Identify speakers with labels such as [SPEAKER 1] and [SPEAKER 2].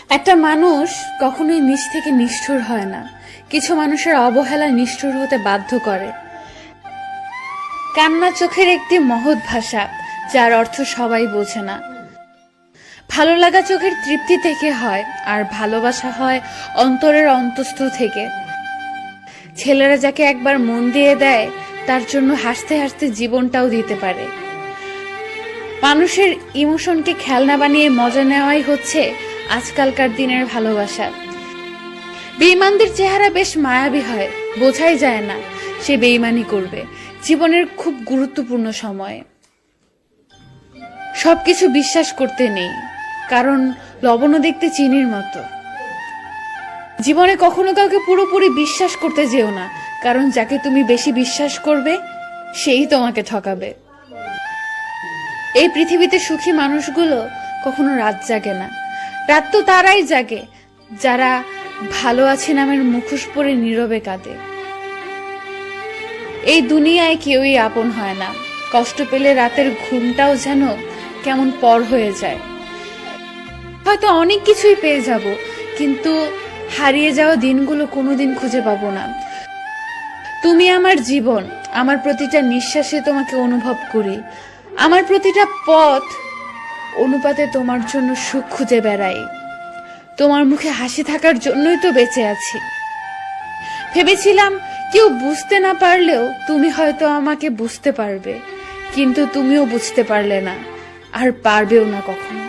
[SPEAKER 1] একটা মানুষ কখনোই নিজ থেকে নিষ্ঠুর হয় না। কিছু মানুষের অবহেলা নিষ্ঠুর হতে বাধ্য করে। কান্না চোখের একটি মহৎ ভাষা, যার অর্থ সবাই বোঝে না। ভালো লাগা চোখের তৃপ্তি থেকে হয়, আর ভালোবাসা হয় অন্তরের অন্তঃস্থ থেকে। ছেলেরা যাকে একবার মন দিয়ে দেয়, তার জন্য হাসতে হাসতে জীবনটাও দিতে পারে। মানুষের ইমোশনকে খেলনা বানিয়ে মজা নেওয়াই হচ্ছে আজকালকার দিনের ভালোবাসা। বেঈমানদের চেহারা বেশ মায়াবী হয়, বোঝাই যায় না সে বেঈমানি করবে জীবনের খুব গুরুত্বপূর্ণ সময়ে। সবকিছু বিশ্বাস করতে নেই, কারণ লবণও দেখতে চিনির মতো। জীবনে কখনো কাউকে পুরোপুরি বিশ্বাস করতে যেও না, কারণ যাকে তুমি বেশি বিশ্বাস করবে সেই তোমাকে ঠকাবে। এই পৃথিবীতে সুখী মানুষগুলো কখনো রাত জাগে না। রাত তো তারাই জাগে যারা ভালো আছে নামের মুখোশ পরে নীরবে কাঁদে। এই দুনিয়ায় কেউই আপন হয় না। কষ্ট পেলে রাতের ঘুমটাও যেন কেমন পর হয়ে যায়। হয়তো অনেক কিছুই পেয়ে যাব, কিন্তু হারিয়ে যাওয়া দিনগুলো কোনোদিন খুঁজে পাবো না। তুমি আমার জীবন, আমার প্রতিটা নিঃশ্বাসে তোমাকে অনুভব করি। আমার প্রতিটা পথ অনুপাতে তোমার জন্য সুখ খুঁজে বেড়াই। তোমার মুখে হাসি থাকার জন্যই তো বেঁচে আছি। ভেবেছিলাম কেউ বুঝতে না পারলেও তুমি হয়তো আমাকে বুঝতে পারবে, কিন্তু তুমিও বুঝতে পারলে না, আর পারবেও না কখনো।